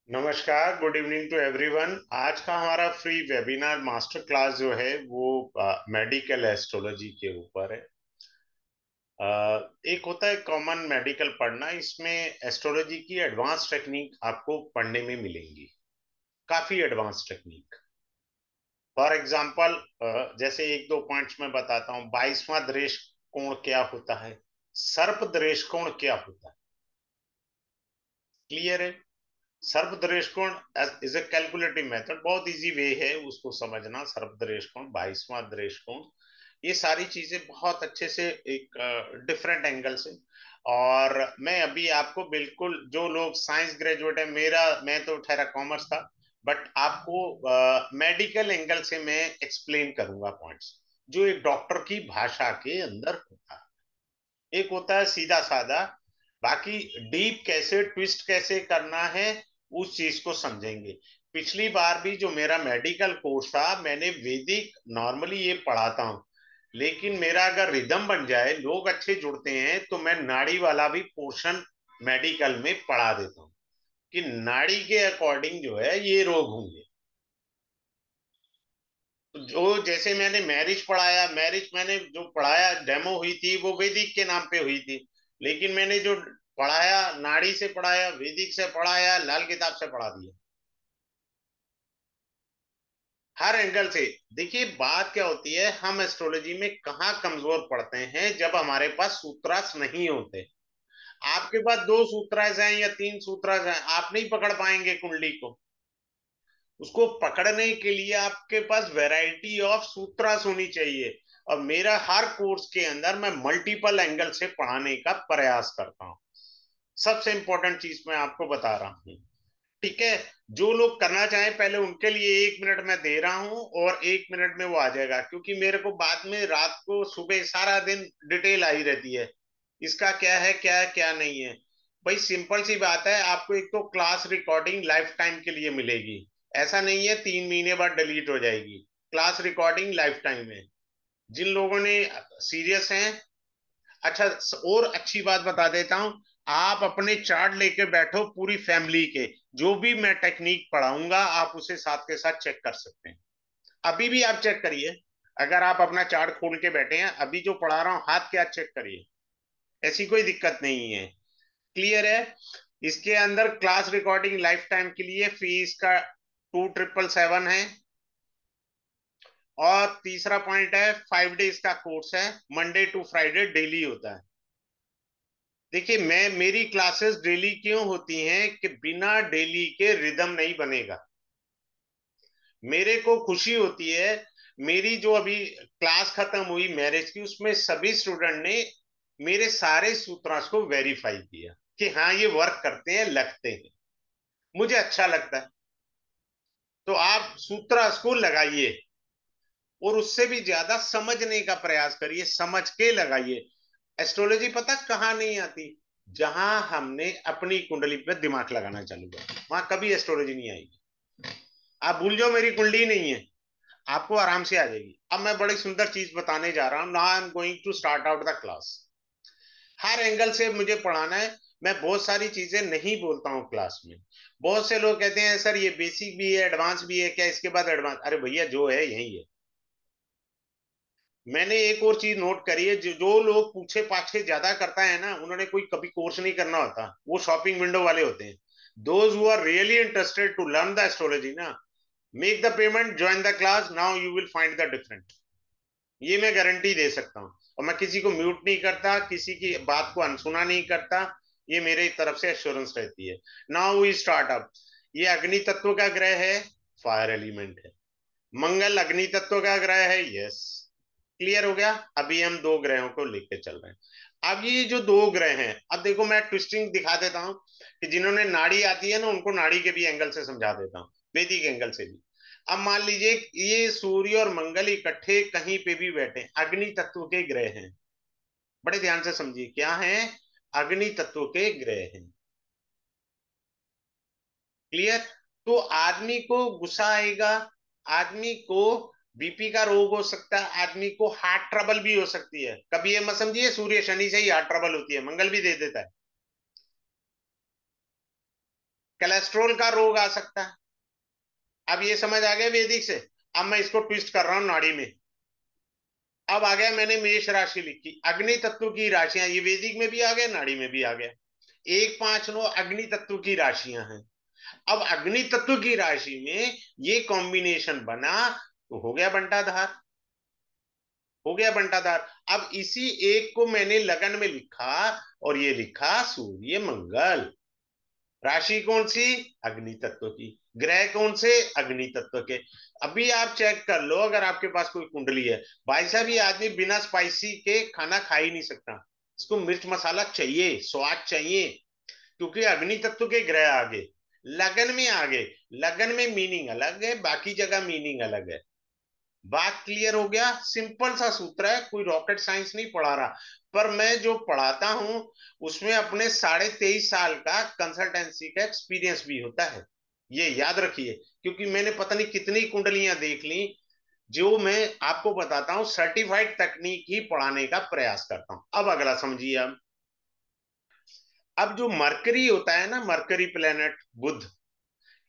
नमस्कार, good evening to everyone. आज का हमारा फ्री वेबिनार मास्टर क्लास जो है वो मेडिकल एस्ट्रोलॉजी के ऊपर है। एक होता है कॉमन मेडिकल पढ़ना, इसमें एस्ट्रोलॉजी की एडवांस टेक्निक आपको पढ़ने में मिलेंगी, काफी एडवांस टेक्निक। फॉर एग्जांपल, जैसे एक दो पॉइंट्स मैं बताता हूँ। 22वां दृष्ट कोण क्या होता है, सर्प दृष्ट कोण क्या होता है, क्लियर है? सर्वदृष्टिकोण इज ए कैलकुलेटिव मेथड, बहुत इजी वे है उसको समझना। सर्वदृष्टिकोण, 22वां दृष्टिकोण, ये सारी चीजें बहुत अच्छे से एक डिफरेंट एंगल से। और मैं अभी आपको बिल्कुल, जो लोग साइंस ग्रेजुएट है, मैं तो ठहरा कॉमर्स था, बट आपको मेडिकल एंगल से मैं एक्सप्लेन करूंगा पॉइंट्स, जो एक डॉक्टर की भाषा के अंदर होता है। एक होता है सीधा साधा, बाकी डीप कैसे, ट्विस्ट कैसे करना है, उस चीज को समझेंगे। पिछली बार भी जो मेरा मेडिकल कोर्स था, मैंने वैदिक नॉर्मली ये पढ़ाता हूँ, लेकिन मेरा अगर रिदम बन जाए, लोग अच्छे जुड़ते हैं, तो मैं नाड़ी वाला भी पोर्शन मेडिकल में पढ़ा देता हूँ कि नाड़ी के अकॉर्डिंग जो है ये रोग होंगे। जो जैसे मैंने मैरिज पढ़ाया, मैरिज मैंने जो पढ़ाया, डेमो हुई थी वो वैदिक के नाम पे हुई थी, लेकिन मैंने जो पढ़ाया, नाड़ी से पढ़ाया, वैदिक से पढ़ाया, लाल किताब से पढ़ा दिया, हर एंगल से। देखिए बात क्या होती है, हम एस्ट्रोलॉजी में कहाँ कमजोर पड़ते हैं, जब हमारे पास सूत्रास नहीं होते। आपके पास दो सूत्रास हैं या तीन सूत्रास हैं, आप नहीं पकड़ पाएंगे कुंडली को। उसको पकड़ने के लिए आपके पास वैरायटी ऑफ सूत्रास होनी चाहिए। और मेरा हर कोर्स के अंदर मैं मल्टीपल एंगल से पढ़ाने का प्रयास करता हूँ। सबसे इंपॉर्टेंट चीज मैं आपको बता रहा हूँ, ठीक है? जो लोग करना चाहें, पहले उनके लिए 1 मिनट मैं दे रहा हूं, और 1 मिनट में वो आ जाएगा, क्योंकि मेरे को बाद में रात को सुबह सारा दिन डिटेल आई रहती है, इसका क्या है, क्या है, क्या नहीं है। भाई सिंपल सी बात है, आपको एक तो क्लास रिकॉर्डिंग लाइफ टाइम के लिए मिलेगी। ऐसा नहीं है 3 महीने बाद डिलीट हो जाएगी, क्लास रिकॉर्डिंग लाइफ टाइम है। जिन लोगों ने सीरियस हैं, अच्छा, और अच्छी बात बता देता हूं, आप अपने चार्ट लेके बैठो पूरी फैमिली के, जो भी मैं टेक्निक पढ़ाऊंगा आप उसे साथ के साथ चेक कर सकते हैं। अभी भी आप चेक करिए, अगर आप अपना चार्ट खोल के बैठे हैं, अभी जो पढ़ा रहा हूं हाथ के हाथ चेक करिए, ऐसी कोई दिक्कत नहीं है। क्लियर है? इसके अंदर क्लास रिकॉर्डिंग लाइफ टाइम के लिए फीस का 2777 है। और तीसरा पॉइंट है, 5 डेज का कोर्स है, मंडे टू फ्राइडे डेली होता है। देखिए, मेरी क्लासेस डेली क्यों होती हैं कि बिना डेली के रिदम नहीं बनेगा। मेरे को खुशी होती है, मेरी जो अभी क्लास खत्म हुई मैरिज की, उसमें सभी स्टूडेंट ने मेरे सारे सूत्रांश को वेरीफाई किया कि हाँ ये वर्क करते हैं, लगते हैं। मुझे अच्छा लगता है। तो आप सूत्रांश को लगाइए, और उससे भी ज्यादा समझने का प्रयास करिए, समझ के लगाइए। एस्ट्रोलॉजी पता कहाँ नहीं आती, जहां हमने अपनी कुंडली पे दिमाग लगाना चालू किया, वहां कभी एस्ट्रोलॉजी नहीं आएगी। आप भूल जाओ मेरी कुंडली नहीं है, आपको आराम से आ जाएगी। अब मैं बड़ी सुंदर चीज बताने जा रहा हूं, now I am going to start out the class. हर एंगल से मुझे पढ़ाना है। मैं बहुत सारी चीजें नहीं बोलता हूँ क्लास में। बहुत से लोग कहते हैं सर ये बेसिक भी है, एडवांस भी है, क्या इसके बाद एडवांस? अरे भैया, जो है यही है। मैंने एक और चीज नोट करी है, जो लोग पूछे पाछे ज्यादा करता है ना, उन्होंने कोई कभी कोर्स नहीं करना होता, वो शॉपिंग विंडो वाले होते हैं। Those who are really interested to learn the astrology ना, make the payment, join the class, now you will find the different. ये मैं गारंटी दे सकता हूँ। और मैं किसी को म्यूट नहीं करता, किसी की बात को अनसुना नहीं करता, ये मेरे तरफ से एश्योरेंस रहती है। Now we start up. ये अग्नि तत्व का ग्रह है, फायर एलिमेंट है। मंगल अग्नि तत्व का ग्रह है, यस। क्लियर हो गया? अभी हम दो ग्रहों को लेके चल रहे हैं। अब ये जो दो ग्रह हैं, अब देखो मैं ट्विस्टिंग दिखा देता हूं कि जिन्होंने नाड़ी आती है ना, उनको नाड़ी के भी एंगल से समझा देता हूं, वैदिक एंगल से भी। अब मान लीजिए ये सूर्य और मंगल इकट्ठे कहीं पे भी बैठे, अग्नि तत्व के ग्रह हैं। बड़े ध्यान से समझिए, क्या है? अग्नि तत्व के ग्रह हैं। क्लियर? तो आदमी को गुस्सा आएगा, आदमी को बीपी का रोग हो सकता है, आदमी को हार्ट ट्रबल भी हो सकती है। कभी ये मत समझिए सूर्य शनि से ही हार्ट ट्रबल होती है, मंगल भी दे देता है। कोलेस्ट्रोल का रोग आ सकता है। अब ये समझ आ गया वैदिक से। अब मैं इसको ट्विस्ट कर रहा हूं नाड़ी में। अब आ गया, मैंने मेष राशि लिखी, अग्नि तत्व की राशियां, ये वैदिक में भी आ गया, नाड़ी में भी आ गया। 1 5 9 अग्नि तत्व की राशियां हैं। अब अग्नि तत्व की राशि में ये कॉम्बिनेशन बना तो हो गया बंटाधार। हो गया बंटाधार। अब इसी एक को मैंने लगन में लिखा, और ये लिखा सूर्य मंगल। राशि कौन सी? अग्नि तत्व की। ग्रह कौन से? अग्नि तत्व के। अभी आप चेक कर लो, अगर आपके पास कोई कुंडली है, भाई साहब ये आदमी बिना स्पाइसी के खाना खा ही नहीं सकता। इसको मिर्च मसाला चाहिए, स्वाद चाहिए, क्योंकि अग्नि तत्व के ग्रह आगे, लगन में आगे। लगन में मीनिंग अलग है, बाकी जगह मीनिंग अलग है। बात क्लियर हो गया? सिंपल सा सूत्र है, कोई रॉकेट साइंस नहीं पढ़ा रहा। पर मैं जो पढ़ाता हूं उसमें अपने 23.5 साल का कंसल्टेंसी का एक्सपीरियंस भी होता है, ये याद रखिए। क्योंकि मैंने पता नहीं कितनी कुंडलियां देख ली। जो मैं आपको बताता हूं, सर्टिफाइड तकनीक ही पढ़ाने का प्रयास करता हूं। अब अगला समझिए। अब जो मरकरी होता है ना, मरकरी प्लेनेट, बुध,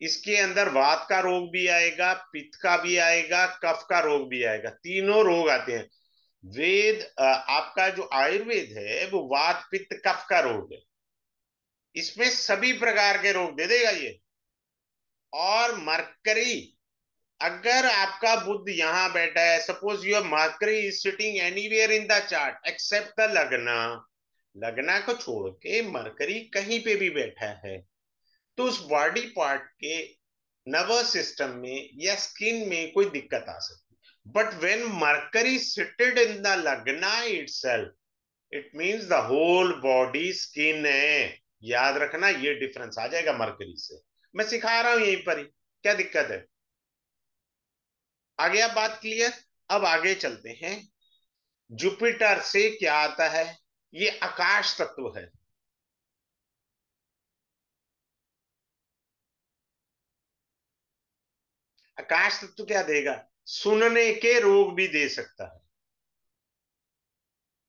इसके अंदर वात का रोग भी आएगा, पित्त का भी आएगा, कफ का रोग भी आएगा, तीनों रोग आते हैं। आपका जो आयुर्वेद है वो वात पित्त कफ का रोग है, इसमें सभी प्रकार के रोग दे देगा ये। और मरकरी, अगर आपका बुध यहां बैठा है, suppose your Mercury is sitting anywhere in the chart except the lagna, लग्ना को छोड़ के मरकरी कहीं पे भी बैठा है, तो उस बॉडी पार्ट के नर्वस सिस्टम में या स्किन में कोई दिक्कत आ सकती है। But when Mercury seated in the lagna itself, it means the whole body skin है। याद रखना, ये डिफरेंस आ जाएगा मरकरी से। मैं सिखा रहा हूं यहीं पर ही, क्या दिक्कत है? आ गया बात क्लियर? अब आगे चलते हैं। जुपिटर से क्या आता है? ये आकाश तत्व है। आकाश तत्व क्या देगा? सुनने के रोग भी दे सकता है।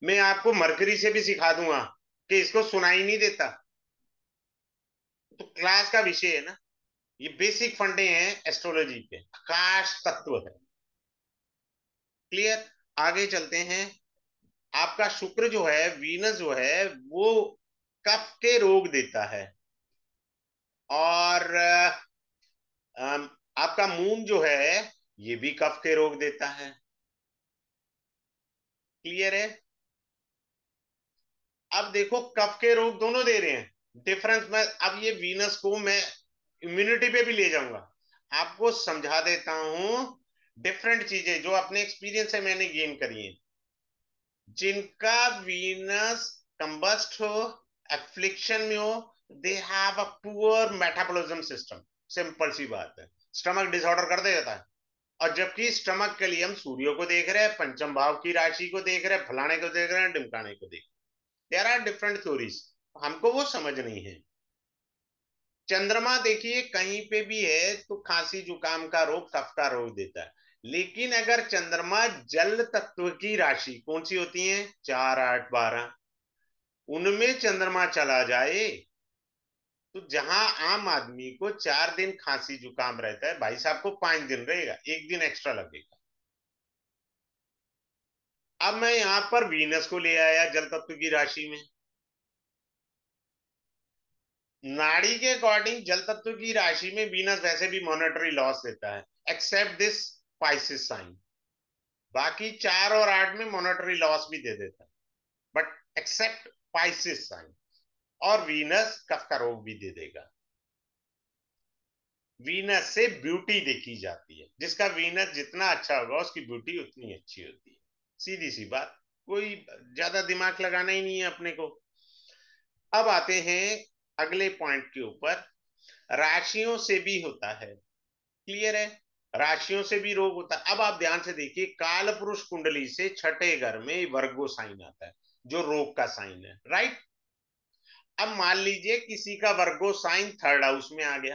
मैं आपको मरकरी से भी सिखा दूंगा कि इसको सुनाई नहीं देता। तो क्लास का विषय है ना, ये बेसिक फंडे हैं एस्ट्रोलॉजी के, आकाश तत्व है। क्लियर? आगे चलते हैं। आपका शुक्र जो है, वीनस जो है, वो कफ के रोग देता है। और आपका मून जो है, ये भी कफ के रोग देता है। क्लियर है? अब देखो, कफ के रोग दोनों दे रहे हैं। डिफरेंस में अब ये वीनस को मैं इम्यूनिटी पे भी ले जाऊंगा, आपको समझा देता हूं। डिफरेंट चीजें जो अपने एक्सपीरियंस से मैंने गेन करी हैं। जिनका वीनस कंबस्ट हो, एफ्लिक्शन में हो, they have a poor metabolism system. Simple सी बात है, स्टमक डिसऑर्डर कर देता है। और जबकि स्टमक के लिए हम सूर्य को देख रहे हैं, पंचम भाव की राशि को देख रहे हैं, फलाने को देख रहे हैं, ढिमकाने को देख रहे हैं। देयर आर डिफरेंट थ्योरीज, हमको वो समझ नहीं है। चंद्रमा देखिए कहीं पे भी है तो खांसी जुकाम का रोग, कफ का रोग देता है। लेकिन अगर चंद्रमा जल तत्व की राशि कौन सी होती है, 4 8 12, उनमें चंद्रमा चला जाए, तो जहां आम आदमी को 4 दिन खांसी जुकाम रहता है, भाई साहब को 5 दिन रहेगा, 1 दिन एक्स्ट्रा लगेगा। अब मैं यहां पर वीनस को ले आया जल तत्व की राशि में। नाड़ी के अकॉर्डिंग जल तत्व की राशि में वीनस वैसे भी मॉनेटरी लॉस देता है, एक्सेप्ट दिस पाइसिस साइन। बाकी 4 और 8 में मॉनेटरी लॉस भी दे देता है, बट एक्सेप्ट पाइसिस साइन। और वीनस कफ का रोग भी दे देगा। वीनस से ब्यूटी देखी जाती है, जिसका वीनस जितना अच्छा होगा उसकी ब्यूटी उतनी अच्छी होती है। सीधी सी बात, कोई ज्यादा दिमाग लगाना ही नहीं है अपने को। अब आते हैं अगले पॉइंट के ऊपर। राशियों से भी होता है। क्लियर है? राशियों से भी रोग होता है। अब आप ध्यान से देखिए, काल पुरुष कुंडली से छठे घर में वर्गो साइन आता है, जो रोग का साइन है, राइट? अब मान लीजिए किसी का वर्गो साइन थर्ड हाउस में आ गया,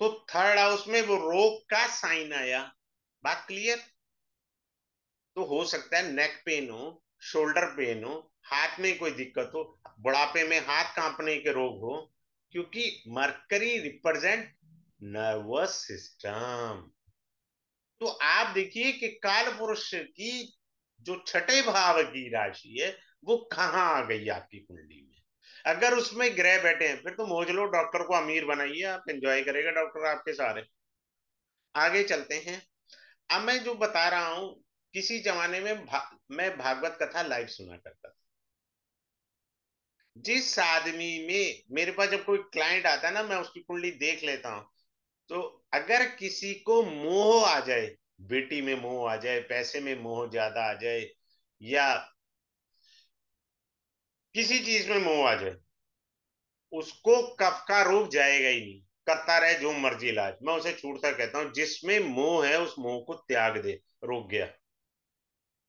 तो थर्ड हाउस में वो रोग का साइन आया। बात क्लियर? तो हो सकता है नेक पेन हो, शोल्डर पेन हो, हाथ में कोई दिक्कत हो। बुढ़ापे में हाथ कांपने के रोग हो, क्योंकि मरकरी रिप्रेजेंट नर्वस सिस्टम। तो आप देखिए कि काल पुरुष की जो छठे भाव की राशि है वो कहाँ आ गई आपकी कुंडली में। अगर उसमें ग्रह बैठे हैं फिर तो मौज लो, डॉक्टर को अमीर बनाइए, आप एंजॉय करेगा डॉक्टर आपके सारे। आगे चलते हैं। अब मैं जो बता रहा हूं, किसी जमाने में मैं भागवत कथा लाइव सुना करता था। जिस आदमी में मेरे पास जब कोई क्लाइंट आता है ना, मैं उसकी कुंडली देख लेता हूं। तो अगर किसी को मोह आ जाए, बेटी में मोह आ जाए, पैसे में मोह ज्यादा आ जाए, या किसी चीज में मोह आ जाए, उसको कफ का रोग जाएगा ही नहीं, करता रहे जो मर्जी इलाज। मैं उसे छूटता कहता हूं, जिसमें मोह है उस मोह को त्याग दे, रोग गया,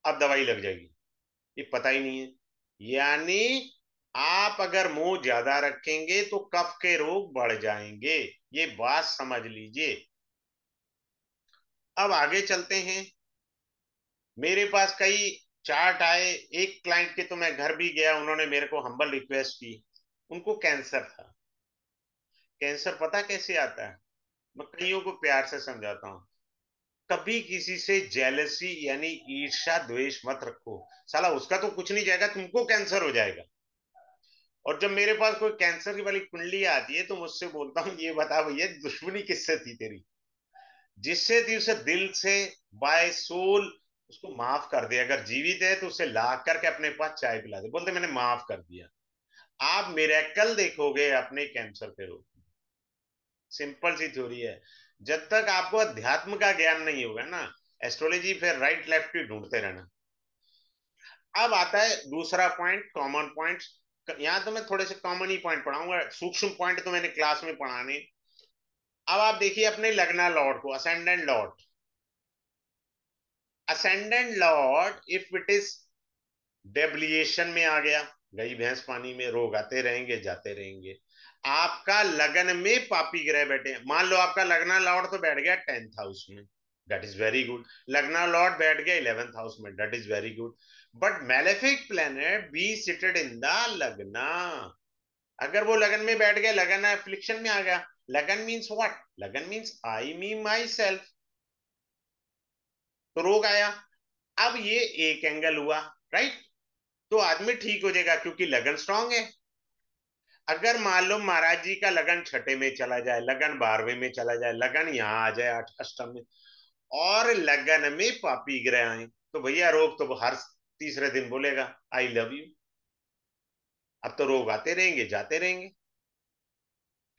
अब दवाई लग जाएगी। ये पता ही नहीं है। यानी आप अगर मोह ज्यादा रखेंगे तो कफ के रोग बढ़ जाएंगे, ये बात समझ लीजिए। अब आगे चलते हैं। मेरे पास कई चार्ट आए। एक क्लाइंट के तो मैं घर भी गया, उन्होंने मेरे को हम्बल रिक्वेस्ट की। उनको कैंसर था। कैंसर पता कैसे आता है? मैं कईयों को प्यार से समझाता हूँ। कभी किसी से जेलसी यानी ईर्ष्या द्वेष मत रखो। साला उसका तो कुछ नहीं जाएगा, तुमको कैंसर हो जाएगा। और जब मेरे पास कोई कैंसर की वाली कुंडली आती है तो मुझसे बोलता हूँ, ये बता भैया दुश्मनी किससे थी तेरी? जिससे थी उसे दिल से, बाय सोल उसको माफ कर दे। अगर जीवित है तो उसे ला करके अपने पास चाय पिला दे, बोलते मैंने माफ कर दिया। आप मिरेकल देखोगे अपने कैंसर के रोग। सिंपल सी थ्योरी है। जब तक आपको अध्यात्म का ज्ञान नहीं होगा ना, एस्ट्रोलॉजी फिर राइट लेफ्ट ही ढूंढते रहना। अब आता है दूसरा पॉइंट, कॉमन पॉइंट। यहां तो मैं थोड़े से कॉमन ही पॉइंट पढ़ाऊंगा, सूक्ष्म पॉइंट तो मैंने क्लास में पढ़ाने। अब आप देखिए अपने लगना लॉर्ड को, ascendant lord. Ascendant lord if it is debilitation में आ गया, गई भैंस पानी में, रोग आते रहेंगे जाते रहेंगे। आपका लगन में पापी ग्रह बैठे, मान लो आपका लगना लॉर्ड तो बैठ गया 10th हाउस में, दैट इज वेरी गुड। लगना लॉर्ड बैठ गया 11th हाउस में, that is very good. But malefic planet be seated in the lagna. अगर वो लगन में बैठ गया, लगन एफ्लिक्शन में आ गया। लगन मीन्स व्हाट? लगन means I me my self. तो रोग आया। अब ये एक एंगल हुआ, राइट? तो आदमी ठीक हो जाएगा क्योंकि लगन स्ट्रांग है। अगर मान लो महाराज जी का लगन छठे में चला जाए, लगन 12वें में चला जाए, लगन यहाँ आ जाए अष्टम में, और लगन में पापी ग्रह आए, तो भैया रोग तो हर तीसरे दिन बोलेगा आई लव यू। अब तो रोग आते रहेंगे जाते रहेंगे,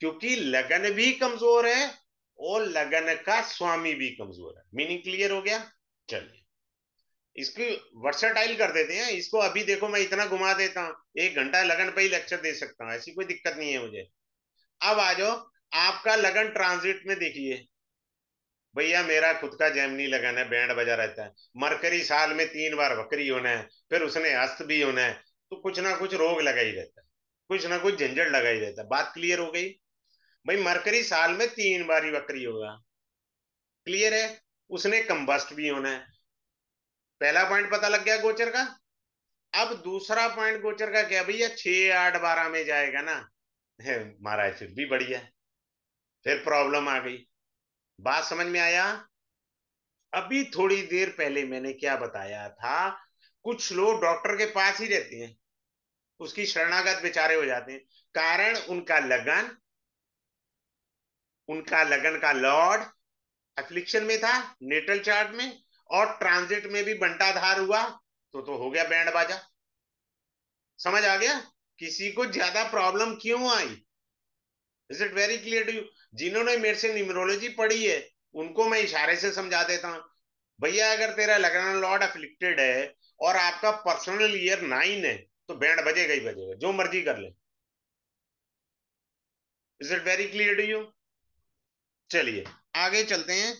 क्योंकि लगन भी कमजोर है और लगन का स्वामी भी कमजोर है। मीनिंग क्लियर हो गया? चलिए, इसकी वर्सेटाइल कर देते हैं इसको। अभी देखो मैं इतना घुमा देता हूँ, 1 घंटा लगन पे ही लेक्चर दे सकता हूँ, ऐसी कोई दिक्कत नहीं है मुझे। अब आ जाओ, आपका लगन ट्रांजिट में देखिए। भैया मेरा खुद का जेमिनी लगन है, बैंड बजा रहता है। मरकरी साल में 3 बार वक्री होना है, फिर उसने अस्त भी होना है। तो कुछ ना कुछ रोग लगा ही रहता है, कुछ ना कुछ झंझट लगा ही रहता है। बात क्लियर हो गई? भाई मरकरी साल में 3 बार ही वक्री होगा, क्लियर है? उसने कंबस्ट भी होना है। पहला पॉइंट पता लग गया गोचर का। अब दूसरा पॉइंट गोचर का क्या भैया, 6 8 12 में जाएगा ना। महाराज फिर भी बढ़िया, फिर प्रॉब्लम आ गई। बात समझ में आया? अभी थोड़ी देर पहले मैंने क्या बताया था, कुछ लोग डॉक्टर के पास ही रहते हैं, उसकी शरणागत बेचारे हो जाते हैं। कारण उनका लगन का लॉर्ड एफ्लिक्शन में था, नेटल चार्ट में, और ट्रांजिट में भी बंटाधार हुआ। तो हो गया बैंड बाजा। समझ आ गया किसी को ज्यादा प्रॉब्लम क्यों आई? Is it very clear to you? जिन्होंने मेरे से न्यूमरोलॉजी पढ़ी है उनको मैं इशारे से समझा देता हूं। भैया अगर तेरा लगन लॉर्ड अफ्लिक्टेड है और आपका पर्सनल ईयर 9 है, तो बैंड बजेगा ही बजेगा, जो मर्जी कर ले। Is it very clear to you? चलिए आगे चलते हैं।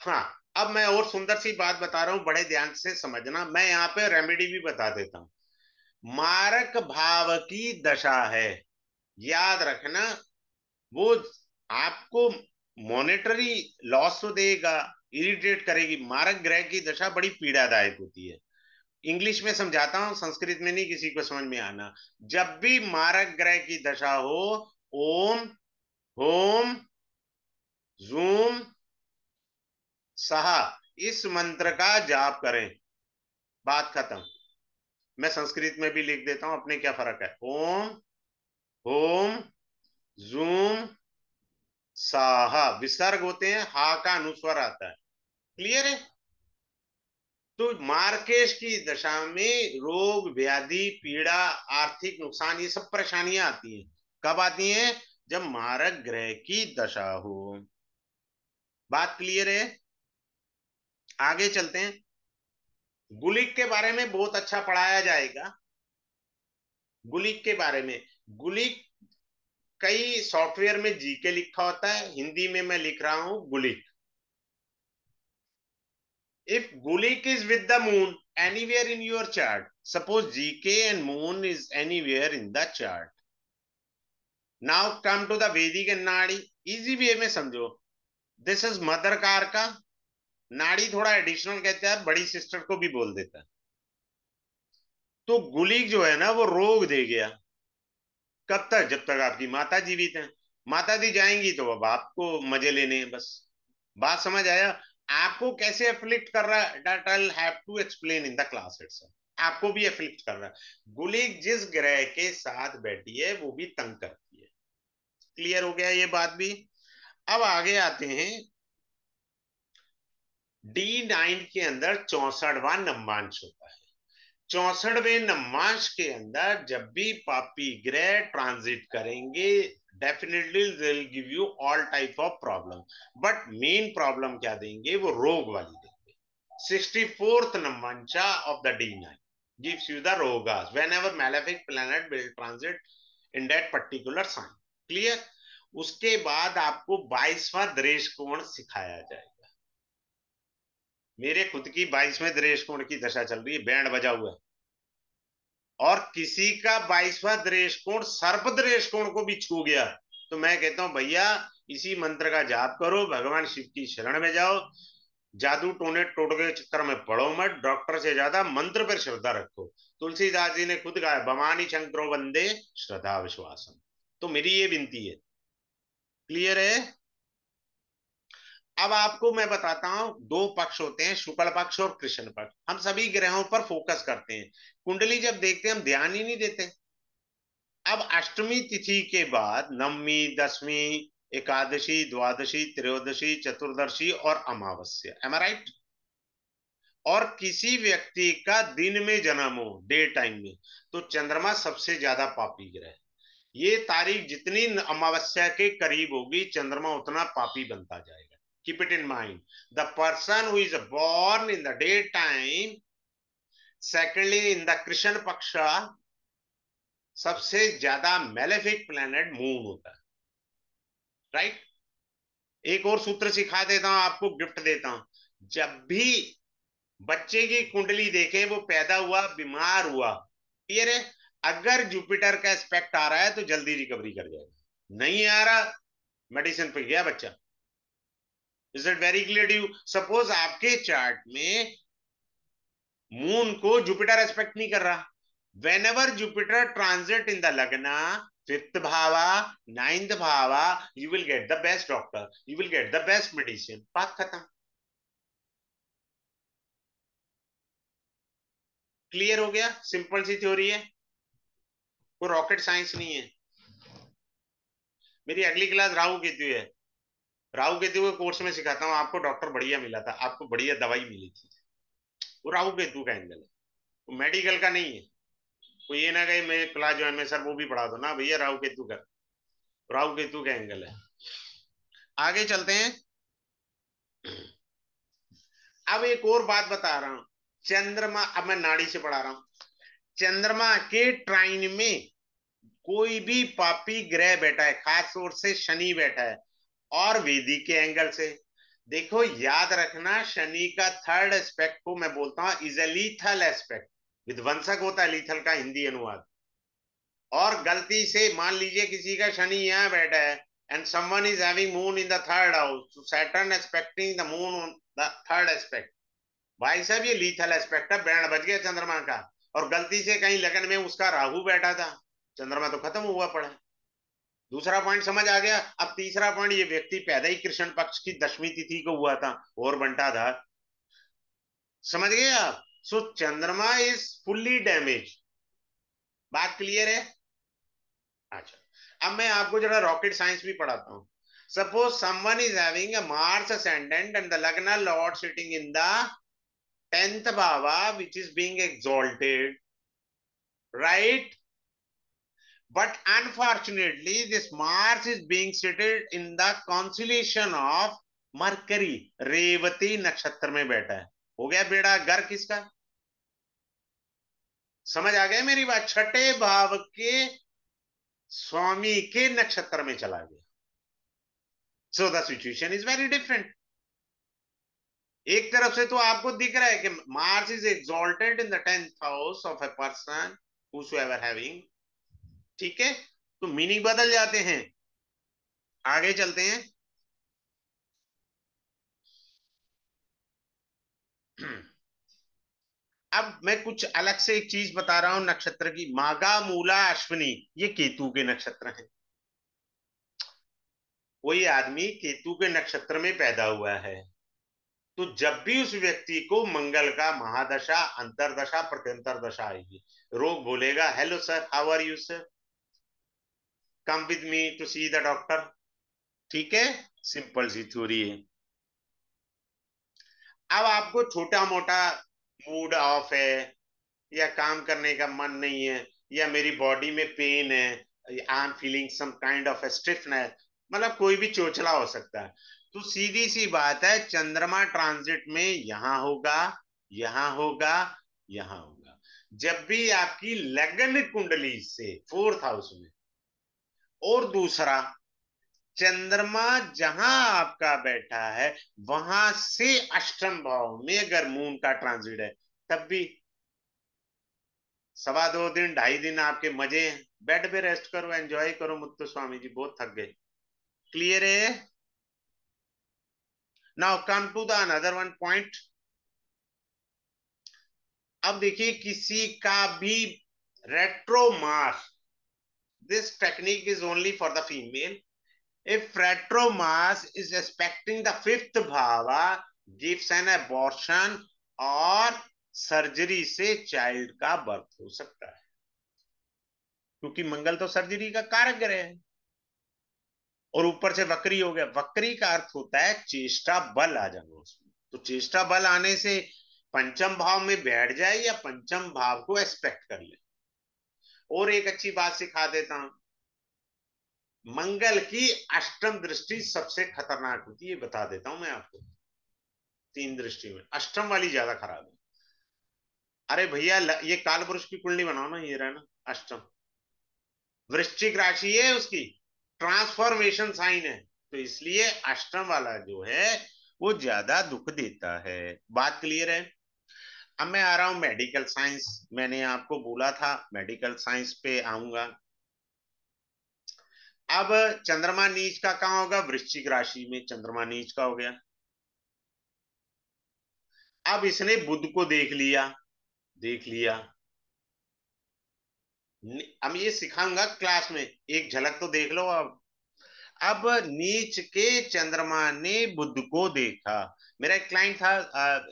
हाँ, अब मैं और सुंदर सी बात बता रहा हूं, बड़े ध्यान से समझना। मैं यहाँ पे रेमेडी भी बता देता हूं। मारक भाव की दशा है, याद रखना। वो आपको मॉनेटरी लॉस तो देगा, इरिटेट करेगी। मारक ग्रह की दशा बड़ी पीड़ादायक होती है। इंग्लिश में समझाता हूं, संस्कृत में नहीं, किसी को समझ में आना। जब भी मारक ग्रह की दशा हो, ओम होम जूम सहा इस मंत्र का जाप करें। बात खत्म। मैं संस्कृत में भी लिख देता हूं, अपने क्या फर्क है। ओम होम जूम साहा विसर्ग होते हैं, हा का अनुस्वर आता है। क्लियर है? तो मार्केश की दशा में रोग व्याधि पीड़ा आर्थिक नुकसान ये सब परेशानियां आती हैं। कब आती हैं? जब मारक ग्रह की दशा हो। बात क्लियर है? आगे चलते हैं। गुलिक के बारे में बहुत अच्छा पढ़ाया जाएगा। गुलिक के बारे में, गुलिक कई सॉफ्टवेयर में जीके लिखा होता है, हिंदी में मैं लिख रहा हूं गुलिक। If Gulik is with the moon anywhere in your chart, suppose GK and moon is anywhere in the chart. Now come to the Vedic and Nadi. Easy way में समझो। This is मदर कार का, नाड़ी थोड़ा additional कहते हैं, बड़ी sister को भी बोल देता है। तो गुलिक जो है ना वो रोग दे गया। कब तक? जब तक आपकी माता जीवित है। माता दी जाएंगी तो अब आपको मजे लेने हैं बस। बात समझ आया? आपको कैसे एफ्लिक्ट कर रहा है, that I will have to explain in the class itself. आपको भी एफ्लिक्ट कर रहा है। गुलिक जिस ग्रह के साथ बैठी है वो भी तंग करती है। क्लियर हो गया ये बात भी? अब आगे आते हैं। D9 के अंदर 64वां नम्बांश होता है। 64वें नम्बांश के अंदर जब भी पापी ग्रह ट्रांजिट करेंगे, definitely they will give you all type of problem. But main problem क्या देंगे? वो रोग वाली देंगे। 64th navamsha of the D9 gives you the rogas whenever malefic planet will transit in that particular sign. Clear? उसके बाद आपको 22वां दृश कोण सिखाया जाएगा। मेरे खुद की 22वें दृश कोण की दशा चल रही है, बैंड बजा हुआ है। और किसी का 22वां दृश कोण सर्प दृश कोण को भी छू गया तो मैं कहता हूं भैया इसी मंत्र का जाप करो, भगवान शिव की शरण में जाओ, जादू टोने टोटके के चक्कर में पड़ो मत, डॉक्टर से ज्यादा मंत्र पर श्रद्धा रखो। तुलसीदास जी ने खुद कहा, भवानी शंकरो वंदे श्रद्धा विश्वासम। तो मेरी ये विनती है। क्लियर है? अब आपको मैं बताता हूं, दो पक्ष होते हैं, शुक्ल पक्ष और कृष्ण पक्ष। हम सभी ग्रहों पर फोकस करते हैं, कुंडली जब देखते हैं हम ध्यान ही नहीं देते। अब अष्टमी तिथि के बाद नवमी, दसवीं, एकादशी, द्वादशी, त्रयोदशी, चतुर्दशी और अमावस्या, एम आई राइट? और किसी व्यक्ति का दिन में जन्म हो, डे टाइम में, तो चंद्रमा सबसे ज्यादा पापी ग्रह। ये तारीख जितनी अमावस्या के करीब होगी, चंद्रमा उतना पापी बनता जाएगा। Keep it in mind. The person who is born in the day time, secondly in the Krishna पक्ष, सबसे ज्यादा मेलेफिक प्लैनेट मून होता है। राइट? एक और सूत्र सिखा देता हूं आपको, गिफ्ट देता हूं। जब भी बच्चे की कुंडली देखें, वो पैदा हुआ बीमार हुआ, क्लियर है? अगर जुपिटर का एस्पेक्ट आ रहा है तो जल्दी रिकवरी कर जाएगा, नहीं आ रहा मेडिसिन पे गया बच्चा। Is it very clear to you? Suppose आपके चार्ट में मून को जुपिटर एस्पेक्ट नहीं कर रहा, whenever Jupiter transit in the lagna, fifth bhava, ninth bhava, you will get the best doctor, you will get the best medicine. बात खत्म। Clear हो गया? सिंपल सी थ्योरी है, कोई रॉकेट साइंस नहीं है। मेरी अगली क्लास राहु केतु है। राहु केतु के कोर्स में सिखाता हूँ आपको, डॉक्टर बढ़िया मिला था, आपको बढ़िया दवाई मिली थी। वो राहु केतु का एंगल है, वो मेडिकल का नहीं है। कोई ये ना कहे मैं क्लास ज्वाइन में सर वो भी पढ़ा दो ना भैया, राहु केतु का, राहु केतु का एंगल है। आगे चलते हैं। अब एक और बात बता रहा हूं। चंद्रमा, अब मैं नाड़ी से पढ़ा रहा हूं। चंद्रमा के ट्राइन में कोई भी पापी ग्रह बैठा है, खास तौर से शनि बैठा है, और वेदी के एंगल से देखो, याद रखना शनि का थर्ड एस्पेक्ट को मैं बोलता हूं इज ए लीथल एस्पेक्ट। विध्वंसक होता है लीथल का हिंदी अनुवाद। और गलती से मान लीजिए किसी का शनि यहां बैठा है, and someone is having moon in the third house, so Saturn aspecting the moon on the third aspect, भाई साहब ये लीथल एस्पेक्ट है, बैंड बज गया चंद्रमा का। और गलती से कहीं लगन में उसका राहु बैठा था, चंद्रमा तो खत्म हुआ पड़ा है। दूसरा पॉइंट समझ आ गया। अब तीसरा पॉइंट, ये व्यक्ति पैदा ही कृष्ण पक्ष की 10वीं तिथि को हुआ था और बंटा था, समझ गए आप। सो चंद्रमा इज फुल्ली डैमेज। बात क्लियर है? अच्छा, अब मैं आपको जरा रॉकेट साइंस भी पढ़ाता हूं। Suppose someone is having a Mars ascendant and the lagna lord sitting in the 10th bhava which is being exalted, right? But unfortunately this Mars is being seated in the constellation of Mercury, Revati नक्षत्र में बैठा है। हो गया बेड़ा गर्क किसका? समझ आ गया मेरी बात? छठे भाव के स्वामी के नक्षत्र में चला गया। So the situation is very different. एक तरफ से तो आपको दिख रहा है कि Mars is exalted in the 10th house of a person whosoever having, ठीक है, तो मीनिंग बदल जाते हैं। आगे चलते हैं। अब मैं कुछ अलग से एक चीज बता रहा हूं नक्षत्र की। माघा मूला अश्विनी, ये केतु के नक्षत्र हैं। कोई आदमी केतु के नक्षत्र में पैदा हुआ है तो जब भी उस व्यक्ति को मंगल का महादशा, अंतरदशा, प्रत्यंतर दशा आएगी, रोग बोलेगा hello sir, how are you sir, come with me to see the doctor. ठीक है, सिंपल सी थ्योरी है। अब आपको छोटा मोटा मूड ऑफ है, या काम करने का मन नहीं है, या मेरी बॉडी में पेन है, I am feeling some kind of stiffness, मतलब कोई भी चोचला हो सकता है, तो सीधी सी बात है चंद्रमा ट्रांजिट में यहां होगा, यहां होगा, यहां होगा। जब भी आपकी लगन कुंडली से 4th हाउस में, और दूसरा चंद्रमा जहां आपका बैठा है वहां से 8th भाव में अगर मून का ट्रांजिट है, तब भी 2.25 दिन 2.5 दिन आपके मजे हैं, बेड पे रेस्ट करो, एंजॉय करो, मुत्तु स्वामी जी बहुत थक गए। क्लियर है? Now come to the another one point. अब देखिए किसी का भी retro mass, this technique is only for the female. If retromass is expecting the 5th bhava, gives an abortion और सर्जरी से चाइल्ड का बर्थ हो सकता है, क्योंकि मंगल तो सर्जरी का कारक ग्रह है। और ऊपर से वक्री हो गया। वक्री का अर्थ होता है चेष्टा बल आ जाना उसमें। तो चेष्टा बल आने से पंचम भाव में बैठ जाए या पंचम भाव को एक्सपेक्ट कर ले। और एक अच्छी बात सिखा देता हूं, मंगल की 8वीं दृष्टि सबसे खतरनाक होती है, बता देता हूं मैं आपको। 3 दृष्टि में 8वीं वाली ज्यादा खराब है। अरे भैया ये काल पुरुष की कुंडली बनाओ ना, ये रहा ना 8वीं, वृश्चिक राशि है उसकी, ट्रांसफॉर्मेशन साइन है, तो इसलिए 8वीं वाला जो है वो ज्यादा दुख देता है। बात क्लियर है? अब मैं आ रहा हूं मेडिकल साइंस। मैंने आपको बोला था मेडिकल साइंस पे आऊंगा। अब चंद्रमा नीच का कहां होगा? वृश्चिक राशि में चंद्रमा नीच का हो गया। अब इसने बुध को देख लिया, देख लिया। अब ये सिखाऊंगा क्लास में, एक झलक तो देख लो। अब नीच के चंद्रमा ने बुध को देखा। मेरा एक क्लाइंट था,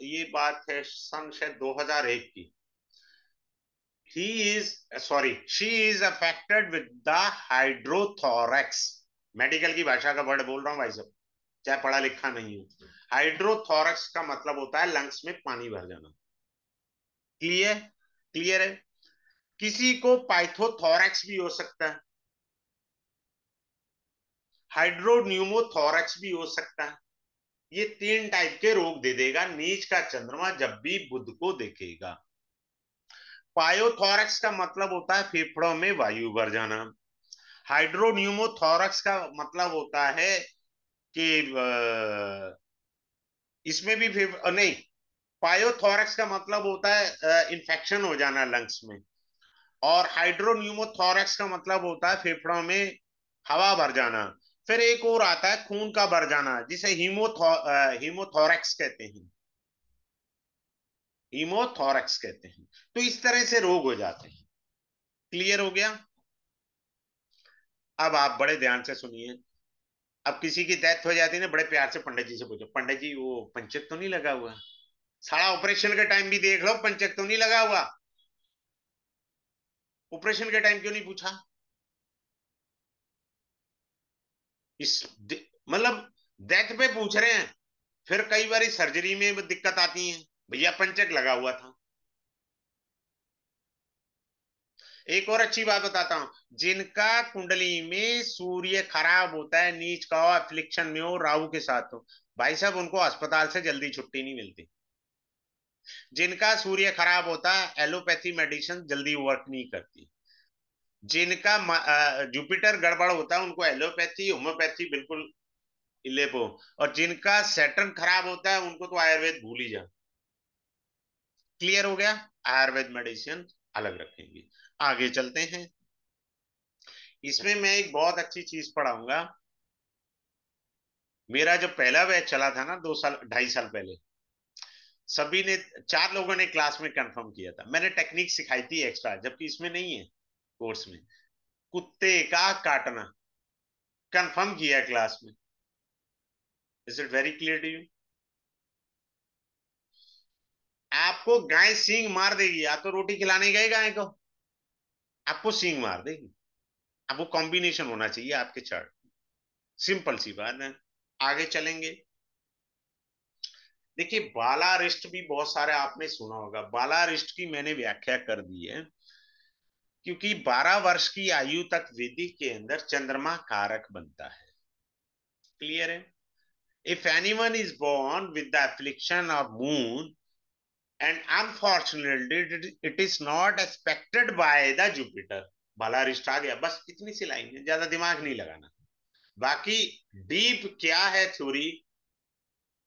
ये बात है सन शायद 2001 की। He is sorry she is affected with the hydrothorax. Medical की भाषा का वर्ड बोल रहा हूँ भाई साहब, चाहे पढ़ा लिखा नहीं हूं। हाइड्रोथोरैक्स का मतलब होता है लंग्स में पानी भर जाना। क्लियर? क्लियर है? किसी को पाइथोथोरैक्स भी हो सकता है, हाइड्रोन्यूमोथोरैक्स भी हो सकता है। ये 3 टाइप के रोग दे देगा नीच का चंद्रमा जब भी बुध को देखेगा। पायोथोरैक्स का मतलब होता है फेफड़ों में वायु भर जाना। हाइड्रोन्यूमोथोरैक्स का मतलब होता है कि इसमें भी नहीं, पायोथोरैक्स का मतलब होता है इन्फेक्शन हो जाना लंग्स में। और हाइड्रोन्यूमोथोरैक्स का मतलब होता है फेफड़ों में हवा भर जाना। फिर एक और आता है खून का बढ़ जाना, जिसे हीमोथोरैक्स कहते हैं। हीमोथोरैक्स कहते हैं। तो इस तरह से रोग हो जाते हैं। क्लियर हो गया? अब आप बड़े ध्यान से सुनिए। अब किसी की डेथ हो जाती है ना, बड़े प्यार से पंडित जी से पूछो, पंडित जी वो पंचक तो नहीं लगा हुआ? सारा ऑपरेशन के टाइम भी देख लो, पंचक तो नहीं लगा हुआ? ऑपरेशन के टाइम क्यों नहीं पूछा? इस मतलब डेथ पे पूछ रहे हैं। फिर कई बार सर्जरी में दिक्कत आती है, भैया पंचक लगा हुआ था। एक और अच्छी बात बताता हूं, जिनका कुंडली में सूर्य खराब होता है, नीच का हो, एफ्लिक्शन में हो, राहु के साथ हो, भाई साहब उनको अस्पताल से जल्दी छुट्टी नहीं मिलती। जिनका सूर्य खराब होता है, एलोपैथी मेडिसिन जल्दी वर्क नहीं करती। जिनका जुपिटर गड़बड़ होता है, उनको एलोपैथी होम्योपैथी बिल्कुल इलेपो। और जिनका सैटर्न खराब होता है, उनको तो आयुर्वेद भूल ही जा। क्लियर हो गया? आयुर्वेद मेडिसिन अलग रखेंगे। आगे चलते हैं। इसमें मैं एक बहुत अच्छी चीज पढ़ाऊंगा। मेरा जब पहला बैच चला था ना, 2 साल 2.5 साल पहले, सभी ने, 4 लोगों ने क्लास में कंफर्म किया था। मैंने टेक्निक सिखाई थी एक्स्ट्रा, जबकि इसमें नहीं है कोर्स में। कुत्ते का काटना कंफर्म किया क्लास में। Is it very clear to you? आपको गाय सींग मार देगी, या तो रोटी खिलाने गए गाय को, आपको सींग मार देगी। अब वो कॉम्बिनेशन होना चाहिए आपके चार्ट। सिंपल सी बात है। आगे चलेंगे। देखिए, बालारिष्ट भी बहुत सारे आपने सुना होगा। बालारिष्ट की मैंने व्याख्या कर दी है, क्योंकि 12 वर्ष की आयु तक वेदिक के अंदर चंद्रमा कारक बनता है। क्लियर है? If anyone is born with the affliction of Moon and unfortunately it is not expected by the Jupiter. बालारिष्ट आ गया, बस इतनी सी लाइन है, ज्यादा दिमाग नहीं लगाना। बाकी डीप क्या है थ्योरी,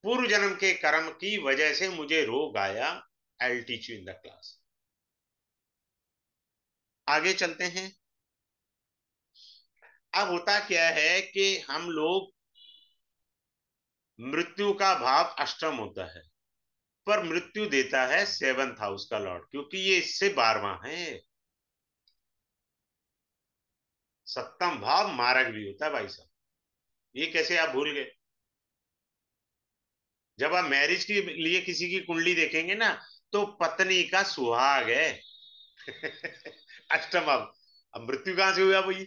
पूर्व जन्म के कर्म की वजह से मुझे रोग आया। I teach you in the class. आगे चलते हैं। अब होता क्या है कि हम लोग, मृत्यु का भाव अष्टम होता है, पर मृत्यु देता है 7th हाउस का लॉर्ड, क्योंकि ये इससे 12वां है। सप्तम भाव मारक भी होता है भाई साहब। ये कैसे आप भूल गए? जब आप मैरिज के लिए किसी की कुंडली देखेंगे ना, तो पत्नी का सुहाग है। अष्टम भाव। अब मृत्यु कहां से हुआ भाई?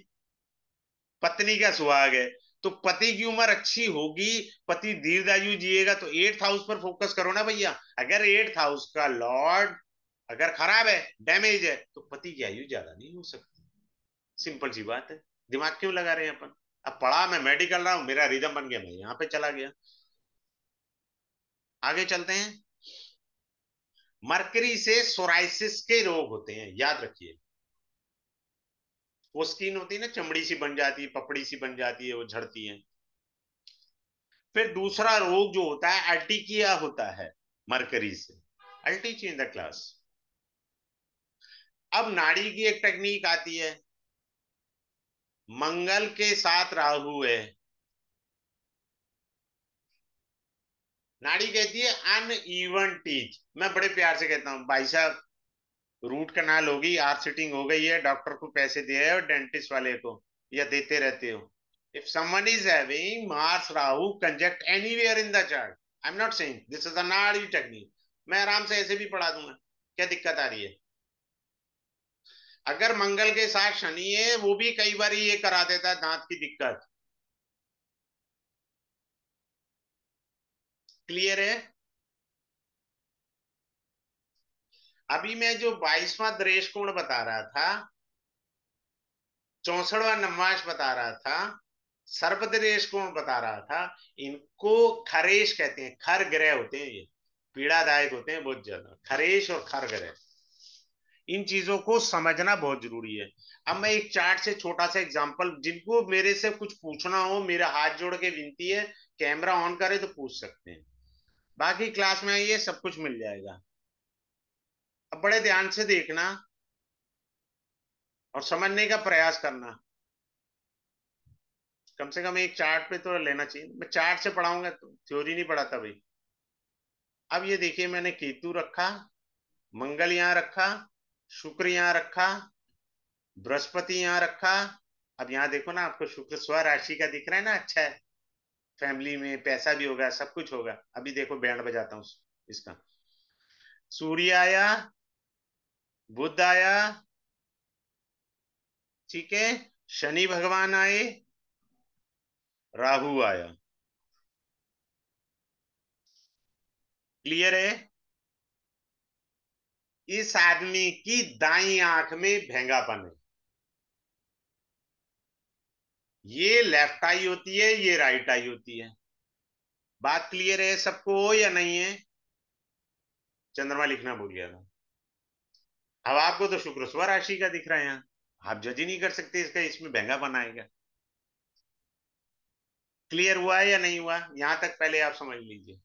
पत्नी का सुहाग है। तो पति की उम्र अच्छी होगी, पति दीर्घायु जिएगा, तो 8th हाउस पर फोकस करो ना भैया। अगर 8th हाउस का लॉर्ड अगर खराब है, डैमेज है, तो पति की आयु ज्यादा नहीं हो सकती। सिंपल सी बात है। दिमाग क्यों लगा रहे हैं अपन? अब पढ़ा, मैं मेडिकल रहा हूं, मेरा रिदम बन गया, मैं यहां पे चला गया। आगे चलते हैं। मरकरी से सोराइसिस के रोग होते हैं, याद रखिए। वो स्किन होती है ना, चमड़ी सी बन जाती है, पपड़ी सी बन जाती है, वो झड़ती है। फिर दूसरा रोग जो होता है, अर्टिकिया होता है, मरकरी से। I teach in the class. अब नाड़ी की एक टेक्निक आती है। मंगल के साथ राहु है, नाड़ी कहती है अन इवन टीच। मैं बड़े प्यार से कहता हूँ, भाई साहब रूट कनाल होगी, आर सिटिंग हो गई है, डॉक्टर को पैसे दिए और डेंटिस्ट वाले को, या देते रहते हो। If someone is having Mars Rahu conjunct anywhere in the chart, I am not saying this is a nadi technique, मैं आराम से ऐसे भी पढ़ा दूंगा। क्या दिक्कत आ रही है? अगर मंगल के साथ शनि है, वो भी कई बार ये करा देता है दांत की दिक्कत। क्लियर है? अभी मैं जो 22वां दृष्टि कोण बता रहा था, 64वां नवमांश बता रहा था, सर्पदृष्टि कोण बता रहा था, इनको खरेश कहते हैं। खर ग्रह होते हैं ये, पीड़ादायक होते हैं बहुत ज्यादा, खरेश और खर ग्रह। इन चीजों को समझना बहुत जरूरी है। अब मैं एक चार्ट से छोटा सा एग्जांपल, जिनको मेरे से कुछ पूछना हो, मेरा हाथ जोड़ के विनती है, कैमरा ऑन करे तो पूछ सकते हैं। बाकी क्लास में आइए, सब कुछ मिल जाएगा। अब बड़े ध्यान से देखना और समझने का प्रयास करना। कम से कम एक चार्ट पे तो लेना चाहिए, मैं चार्ट से पढ़ाऊंगा तो थ्योरी नहीं पढ़ाता भाई। अब ये देखिए मैंने केतु रखा, मंगल यहां रखा, शुक्र यहां रखा, बृहस्पति यहां रखा। अब यहाँ देखो ना, आपको शुक्र स्व राशि का दिख रहा है ना, अच्छा है, फैमिली में पैसा भी होगा, सब कुछ होगा। अभी देखो बैंड बजाता हूँ इसका। सूर्य आया, बुध आया, ठीक है, शनि भगवान आए, राहु आया। क्लियर है? इस आदमी की दाई आंख में भेंगापन है। ये लेफ्ट आई होती है, ये राइट आई होती है। बात क्लियर है सबको या नहीं है? चंद्रमा लिखना भूल गया था। अब आपको तो शुक्र स्व राशि का दिख रहा है यहाँ, आप जज ही नहीं कर सकते इसका, इसमें भेंगापन आएगा। क्लियर हुआ है या नहीं हुआ? यहां तक पहले आप समझ लीजिए।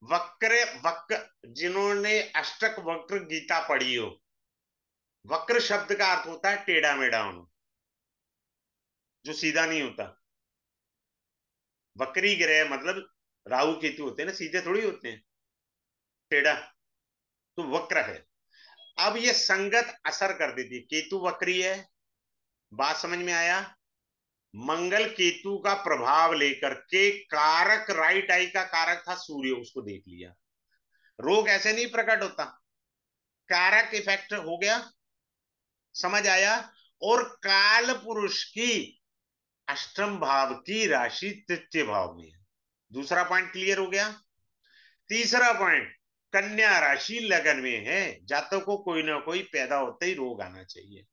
वक्र, वक्र, जिन्होंने अष्टक वक्र गीता पढ़ी हो, वक्र शब्द का अर्थ होता है टेढ़ा मेढ़ा होना, जो सीधा नहीं होता। वक्री ग्रह मतलब राहु केतु होते हैं ना, सीधे थोड़ी होते हैं, टेढ़ा, तो वक्र है। अब ये संगत असर कर देती है, केतु वक्री है, बात समझ में आया? मंगल केतु का प्रभाव लेकर के कारक, राइट आई का कारक था सूर्य, उसको देख लिया। रोग ऐसे नहीं प्रकट होता, कारक इफेक्ट हो गया, समझ आया? और काल पुरुष की अष्टम भाव की राशि तृतीय भाव में है। दूसरा पॉइंट क्लियर हो गया। तीसरा पॉइंट, कन्या राशि लगन में है, जातक को कोई ना कोई पैदा होते ही रोग आना चाहिए,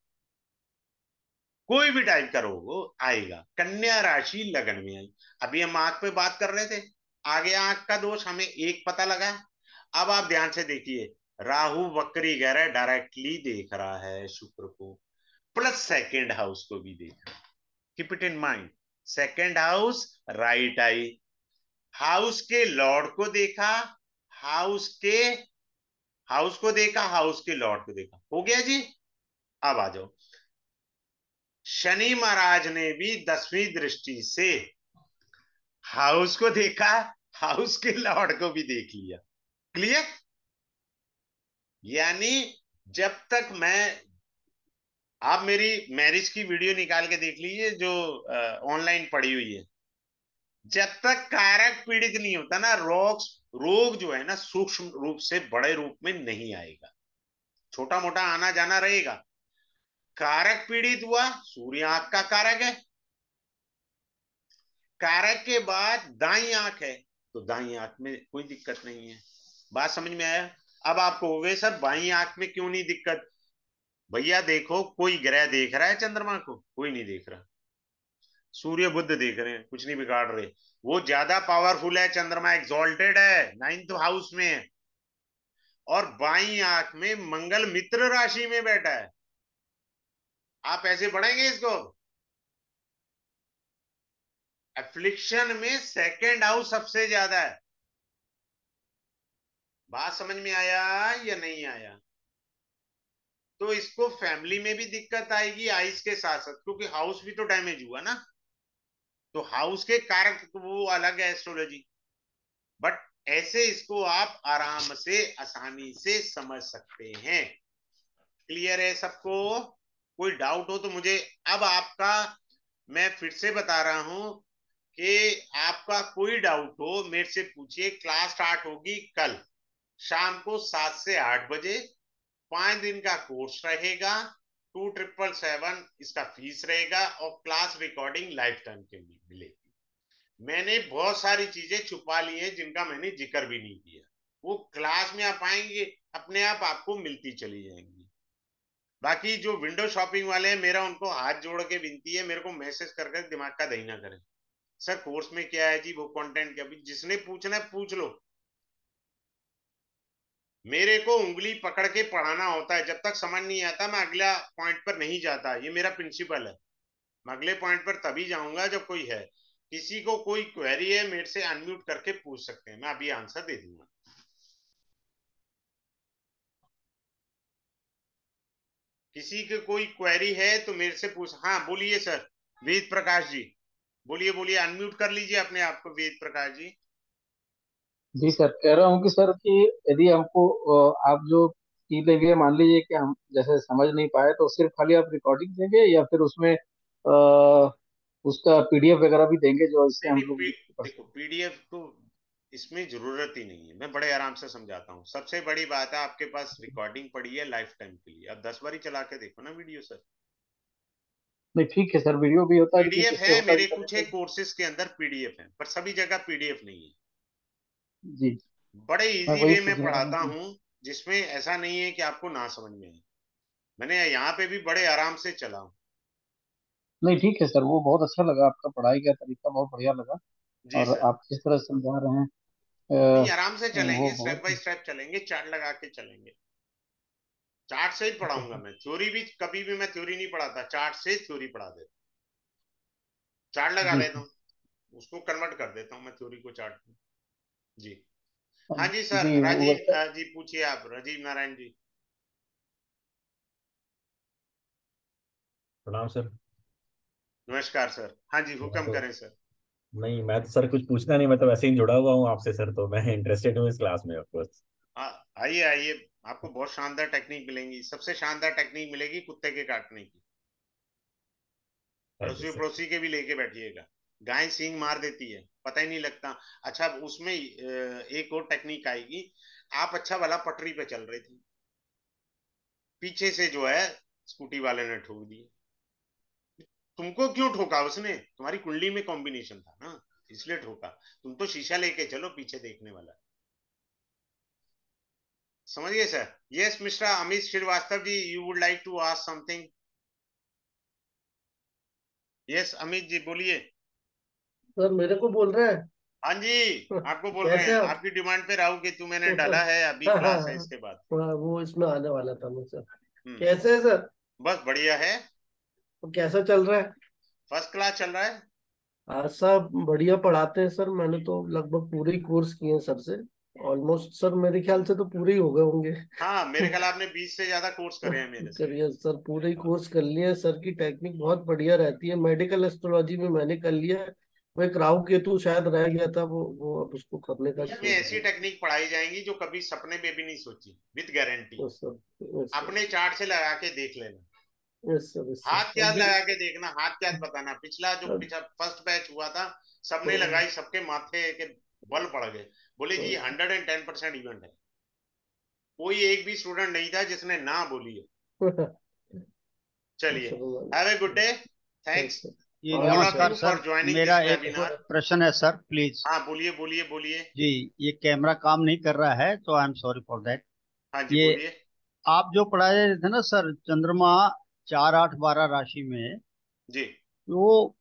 कोई भी टाइप का रोग हो आएगा। कन्या राशि लगन में आई। अभी हम आंख पे बात कर रहे थे, आगे आंख का दोष हमें एक पता लगा। अब आप ध्यान से देखिए, राहु वक्री कह रहा है, डायरेक्टली देख रहा है शुक्र को, प्लस सेकेंड हाउस को भी देख रहा है। Keep it in mind, second house, right I, house के लॉर्ड को देखा, हाउस के, हाउस को देखा, हाउस के लॉर्ड को देखा, हो गया जी। अब आ जाओ, शनि महाराज ने भी 10वीं दृष्टि से हाउस को देखा, हाउस के लॉर्ड को भी देख लिया। क्लियर? यानी जब तक मैं, आप मेरी मैरिज की वीडियो निकाल के देख लीजिए जो ऑनलाइन पड़ी हुई है, जब तक कारक पीड़ित नहीं होता ना, रोग, रोग जो है ना सूक्ष्म रूप से बड़े रूप में नहीं आएगा, छोटा मोटा आना जाना रहेगा। कारक पीड़ित हुआ, सूर्य आंख का कारक है, कारक के बाद दाई आंख है, तो दाई आंख में कोई दिक्कत नहीं है। बात समझ में आया? अब आप कहोगे सर बाई आंख में क्यों नहीं दिक्कत? भैया देखो, कोई ग्रह देख रहा है चंद्रमा को? कोई नहीं देख रहा। सूर्य बुध देख रहे हैं, कुछ नहीं बिगाड़ रहे। वो ज्यादा पावरफुल है, चंद्रमा एक्सॉल्टेड है, नाइन्थ हाउस में है, और बाई आंख में मंगल मित्र राशि में बैठा है। आप ऐसे पढ़ेंगे इसको, एफ्लिक्शन में सेकेंड हाउस सबसे ज्यादा है। बात समझ में आया या नहीं आया? तो इसको फैमिली में भी दिक्कत आएगी आइस के साथ साथ, क्योंकि हाउस भी तो डैमेज हुआ ना, तो हाउस के कारक तो वो अलग है एस्ट्रोलॉजी। बट ऐसे इसको आप आराम से आसानी से समझ सकते हैं। क्लियर है सबको? कोई डाउट हो तो मुझे, अब आपका, मैं फिर से बता रहा हूं कि आपका कोई डाउट हो मेरे से पूछिए। क्लास स्टार्ट होगी कल शाम को 7 से 8 बजे, 5 दिन का कोर्स रहेगा, 2777 इसका फीस रहेगा, और क्लास रिकॉर्डिंग लाइफ टाइम के लिए मिलेगी। मैंने बहुत सारी चीजें छुपा ली हैं जिनका मैंने जिक्र भी नहीं किया, वो क्लास में आप आएंगे अपने आप आपको मिलती चली जाएंगी। बाकी जो विंडो शॉपिंग वाले हैं, मेरा उनको हाथ जोड़ के विनती है, मेरे को मैसेज कर दिमाग का दही ना करें। सर कोर्स में क्या है जी, वो कंटेंट क्या, जिसने पूछना है पूछ लो। मेरे को उंगली पकड़ के पढ़ाना होता है, जब तक समझ नहीं आता मैं अगला पॉइंट पर नहीं जाता, ये मेरा प्रिंसिपल है। मैं अगले पॉइंट पर तभी जाऊंगा जब कोई है। किसी को कोई क्वेरी है मेरे से अनम्यूट करके पूछ सकते हैं, मैं अभी आंसर दे दूंगा। किसी की कोई क्वेरी है तो मेरे से पूछ, हाँ बोलिए सर। वेद प्रकाश जी। बोलिए बोलिए, अनम्यूट कर लीजिए अपने आप को वेद प्रकाश जी। जी सर, कह रहा हूँ कि सर कि यदि हमको आप जो की देंगे, मान लीजिए कि हम जैसे समझ नहीं पाए, तो सिर्फ खाली आप रिकॉर्डिंग देंगे या फिर उसमें उसका पीडीएफ वगैरह भी देंगे जो इससे नहीं हम नहीं, लोग कर देखो सकें? पीडीएफ तो इसमें जरूरत ही नहीं है, मैं बड़े आराम से समझाता हूँ। सबसे बड़ी बात है, आपके पास रिकॉर्डिंग पड़ी है लाइफ टाइम के लिए, अब 10 बार ही चला के देखो ना वीडियो सर। नहीं ठीक है सर, वीडियो भी होता है, लेकिन पीडीएफ इससे है होता मेरे भी कुछ करेंगे। एक कोर्सेज के अंदर, पीडीएफ है, पर सभी जगह पीडीएफ नहीं है। जी, बड़े मैं इजी वही वे में पूछने वाला हूँ पढ़ाता कि हूँ, जिसमें ऐसा नहीं है कि आपको ना समझ में आए। मैंने यहाँ पे भी बड़े आराम से चला हूँ। नहीं ठीक है सर, वो बहुत अच्छा लगा, आपका पढ़ाई का तरीका बहुत बढ़िया लगा। जी और सर। आप जिस तरह से समझा रहे हैं नहीं, आराम से वो चलेंगे, स्टेप बाय बहुत। स्टेप चलेंगे, चार्ट लगा के चलेंगे। चार्ट से ही ठीक है पढ़ाऊंगा सर। मैं, थ्योरी भी कभी भी मैं थ्योरी नहीं पढ़ाता, चार्ट से थ्योरी पढ़ा देता। चार्ट लगा जी लेता सर। हूँ, उसको कन्वर्ट कर देता हूँ मैं थ्योरी को चार्ट में। जी। अब हाँ जी सर, जी वो राजीव वैसे। जी पूछिए, आप राजीव नारायण जी। प्रणाम सर। नमस्कार सर, हाँ जी मैं हुक्म तो करें सर। नहीं, मैं तो सर कुछ पूछना नहीं, मैं तो वैसे ही जुड़ा हुआ हूँ आपसे सर, तो मैं इंटरेस्टेड हूँ इस क्लास में ऑफकोर्स। आइए आइए, आपको बहुत शानदार टेक्निक मिलेंगी, सबसे शानदार टेक्निक मिलेगी कुत्ते के काटने की। थैंक यू अड़ोसी सर। पड़ोसी के भी लेके बैठिएगा। गाय सींग मार देती है, पता ही नहीं लगता। अच्छा, उसमें एक और टेक्निक आएगी। आप अच्छा भला पटरी पे चल रहे थे, पीछे से जो है स्कूटी वाले ने ठोक दी। तुमको क्यों ठोका उसने? तुम्हारी कुंडली में कॉम्बिनेशन था ना, इसलिए ठोका। तुम तो शीशा लेके चलो पीछे देखने वाला। समझिए sir. Yes mister Amit Shrivastava ji, you would like to ask something? Yes Amit ji बोलिए। सर मेरे को बोल रहे हैं। हाँ जी, आपको बोल रहे कैसे हैं, आप? आपकी डिमांड पे राहु केतु मैंने डाला है, अभी हाँ क्लास है हाँ, इसके बाद। वो इसमें आने वाला था मुझसे। हम्म। कैसे है सर? बस बढ़िया है। वो कैसा चल रहा है? फर्स्ट क्लास चल रहा है। आज साहब बढ़िया पढ़ाते हैं सर, मैंने तो लगभग पूरे ही कोर्स किए हैं सर से। ऑलमोस्ट सर मेरे ख्याल से तो पूरे ही हो गए होंगे। हाँ, मेरे ख्याल आपने 20 से ज्यादा कोर्स करे हैं मेरे से। करिए सर, पूरे ही कोर्स कर लिए हैं। सर की टेक्निक बहुत बढ़िया रहती है। मेडिकल एस्ट्रोलॉजी में मैंने कर लिया है। वो एक राहु केतु शायद रह गया था, वो अब उसको करने का उसमें सोच ऐसी रहे टेक्निक पढ़ाई जाएंगी जो कभी सपने में भी नहीं सोची, विद गारंटी। हैं। सर, यस सर, अपने चार्ट से लगा के देख लेना। यस सर, यस हाथ सर। क्या अभी लगा के देखना, हाथ क्या बताना। पिछला जो पिछला फर्स्ट बैच हुआ था, सबने लगाई, सबके माथे के बल पड़ गए। बोले जी 110% इवेंट है। कोई एक भी स्टूडेंट नहीं था जिसने ना बोली है। चलिए, have a good day. Thanks जी ऑल और ऑफ नमस्कार यू सर। फॉर ज्वाइनिंग मेरा दिस एक वेबिनार। प्रश्न है सर, प्लीज। हाँ बोलिए बोलिए बोलिए। जी, ये कैमरा काम नहीं कर रहा है तो I am sorry for that. हाँ जी ये बोलिए। आप जो पढ़ा रहे थे ना सर, चंद्रमा 4 8 12 राशि में, जी। तो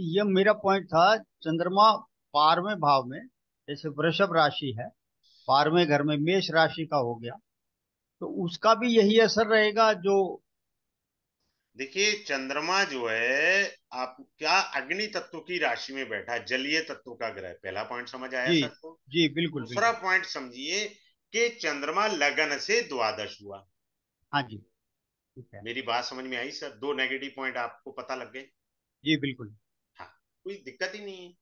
ये मेरा पॉइंट था। चंद्रमा 12वें भाव में, जैसे वृषभ राशि है, 12वें घर में मेष राशि का हो गया, तो उसका भी यही असर रहेगा जो। देखिए चंद्रमा जो है, आप क्या अग्नि तत्व की राशि में बैठा है, जलीय तत्व का ग्रह, पहला पॉइंट समझ आया जी सबको? जी, बिल्कुल दूसरा बिल्कुल। पॉइंट समझिए कि चंद्रमा लगन से द्वादश हुआ। हाँ जी, ठीक है। मेरी बात समझ में आई सर? दो नेगेटिव पॉइंट आपको पता लग गए। जी बिल्कुल। हाँ, कोई दिक्कत ही नहीं है।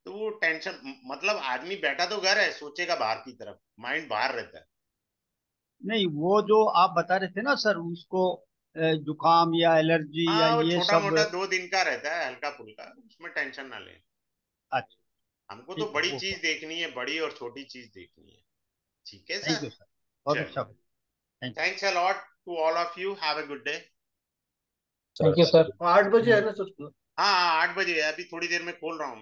तो वो टेंशन, मतलब आदमी बैठा तो घर है, सोचेगा बाहर की तरफ, माइंड बाहर रहता है। नहीं, वो जो आप बता रहे थे ना सर, उसको जुकाम या एलर्जी या हाँ, वो ये छोटा सब। मोटा 2 दिन का रहता है, हल्का फुल्का, उसमें टेंशन ना लें। अच्छा, हमको तो ठीक है बड़ी वो। चीज देखनी है, बड़ी और छोटी चीज देखनी है। ठीक है थैंक सर। यू सर, बहुत अच्छा। चलिए, thank you. Thanks a lot to all of you, have a good day. Sir thank you sir. 8 बजे है ना सर? हाँ हाँ, 8 बजे है, अभी थोड़ी देर में खोल रहा हूँ।